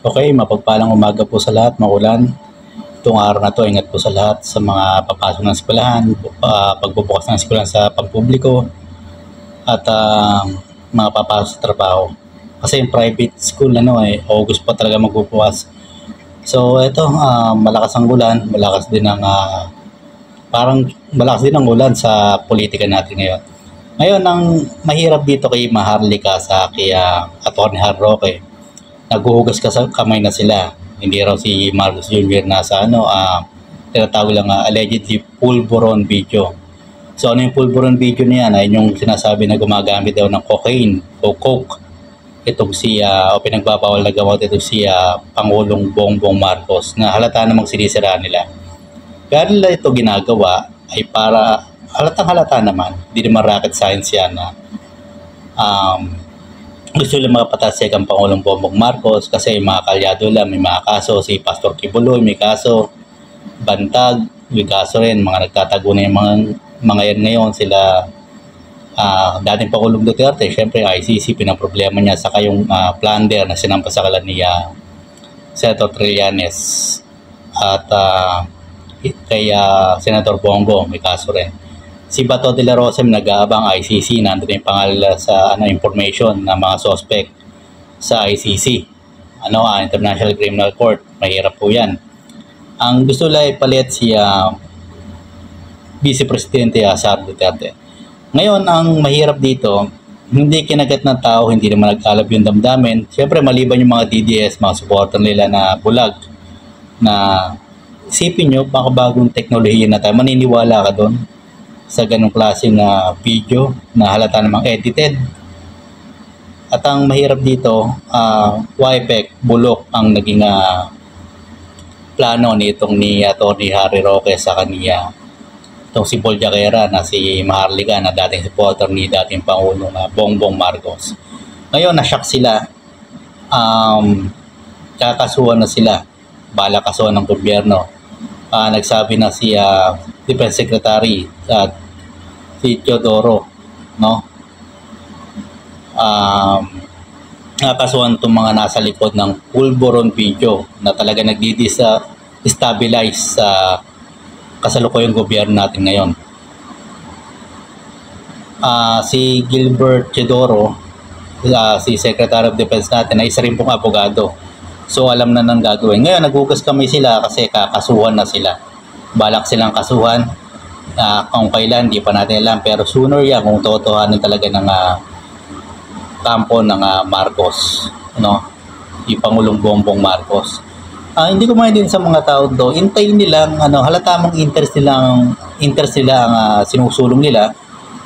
Okay, mapagpalang umaga po sa lahat, maulan. Itong araw na to, ingat po sa lahat sa mga papasok ng eskwelahan, pagbubukas ng eskwelahan sa pampubliko, at mga papasok sa trabaho. Kasi yung private school, August pa talaga magbubukas. So, ito, malakas ang ulan, malakas din ang ulan sa politika natin ngayon. Ngayon, ang mahirap dito kay Maharlika sa kay Atty. Har Roque, naghuhugas ka sa kamay na sila. Hindi raw si Marcos Jr. na sa tinatawag lang allegedly pulburon video. So ano yung pulburon video niya? Ay yung sinasabi na gumagamit daw ng cocaine o coke. Itong o pinagbabawal na gamot ito si Pangulong Bongbong Marcos na halata namang sinisira nila. Kaya nila ito ginagawa ay para halata naman, hindi naman rocket science yan na gusto lang makapatasik ang Pangulong Bongbong Marcos kasi mga kalyado lang, may mga kaso, si Pastor Kibuloy may kaso, Bantag may kaso rin, mga nagtatago na yung mga yan ngayon, sila dating Pangulong Duterte, syempre ICC, pinaproblema niya, saka yung plunder na sinampasakalan ni Senator Trillanes at kay Senator Bongo may kaso rin. Si Bato de la Rosa nag-aabang ICC, nandun yung pangalan sa information ng mga suspect sa ICC, International Criminal Court. Mahirap po yan. Ang gusto lang ipalit si Vice Presidente Sara Duterte. Ngayon, ang mahirap dito, hindi kinagat ng tao, hindi naman nag-alab yung damdamin. Siyempre, maliban yung mga DDS, mga supporter nila na bulag, na isipin nyo, bagong teknolohiya na tayo, maniniwala ka doon sa ganong klaseng video na halata namang edited. At ang mahirap dito, WIPEC, bulok ang naging plano ni Atty. Harry Roque sa kaniya. Itong si Paul Jaquera na si Maharlika na dating supporter ni dating Pangulong Bongbong Marcos. Ngayon, na-shock sila. Kakasuhan na sila. Bala kasuhan ng gobyerno. Nagsabi na si Defense Secretary si Teodoro, nakasuhan itong mga nasa likod ng pulburon video na talaga nagdi-stabilize sa kasalukuyang gobyerno natin ngayon. Si Gilbert Teodoro, si Secretary of Defense natin, ay isa rin pong abogado. So alam na nang gagawin. Ngayon naghugas kamay sila kasi kakasuhan na sila. Balak silang kasuhan. Kung kailan, di pa natin alam. Pero sooner yan kung totohanin talaga ng kampo ng Marcos. Yung Pangulong Bongbong Marcos. Hindi ko din sa mga tao do, hintayin nilang, halata mong interest nila ang sinusulong nila.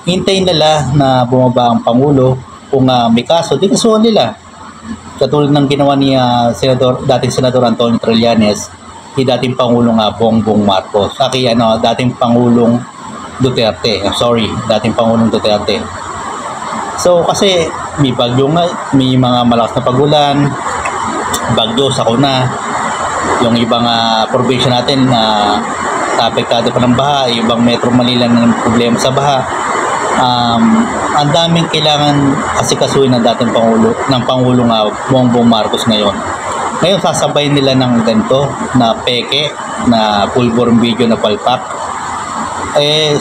Hintayin nila na bumaba ang Pangulo. Kung may kaso, di kasuhan nila. Katulad ng ginawa ni dating Senador Antonio Trillanes, si dating Pangulong Bongbong Marcos. Dating Pangulong Duterte. Dating Pangulong Duterte. So, kasi may bagyo may mga malakas na pagulan, bagyo, sakuna. Yung ibang probinsya natin na apektado pa ng baha, ibang Metro Manila ng problema sa baha. Ang daming kailangan asikasuhin ng dating Pangulong Bongbong Marcos ngayon. Ngayon, sasabayin nila ng ganito na peke, na pulburon video na palpak.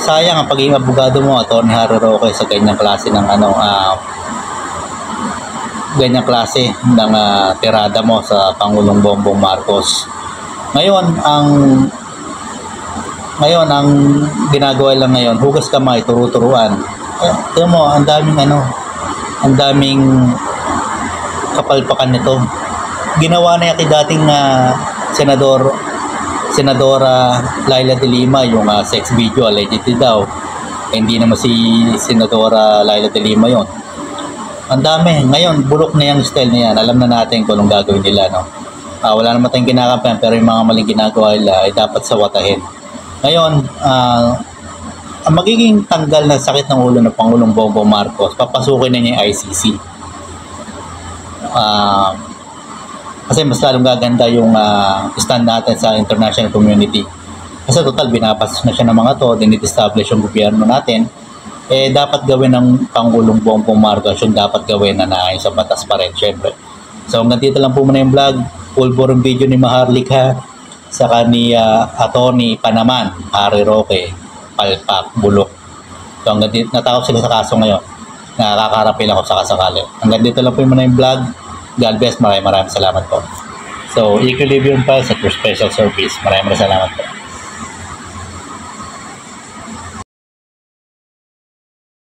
Sayang ang pagiging abogado mo, Atty. Harry Roque, sa ganyang klase ng tirada mo sa Pangulong Bongbong Marcos. Ngayon, ang ginagawa lang ngayon, hugas kamay, turu-turuan. Tignan mo, ang daming kapalpakan nito. Ginawa na yung dating Senadora Laila de Lima, yung sex video allegedly daw. Hindi naman si Senadora Laila de Lima yon. Ang dami. Ngayon, bulok na yung style na yan. Alam na natin kung anong gagawin nila. Wala naman tayong kinakampihan, pero yung mga maling ginagawa nila ay dapat sawatahin. Ngayon, ang magiging tanggal na sakit ng ulo ng Pangulong Bongbong Marcos, papasukin na niya yung ICC. Kasi mas lalong gaganda yung stand natin sa international community. Kasi total, binabastos na siya ng mga to, dinit-establish yung gobyerno natin. Dapat gawin ng Pangulong Bongbong Marcos yung dapat gawin na naayon sa batas pa rin, syempre. So hanggang dito lang po muna yung vlog. Full bore video ni Maharlika saka ni Atty. Panaman, Harry Roque, Palpak, Bulok. So hanggang dito, natakot sila sa kaso ngayon. Nakakaharapin ako sa kasakali. Hanggang dito lang po muna yung vlog. God bless, maraming salamat po. So, Equilibrium Files at your special service. Maraming salamat po.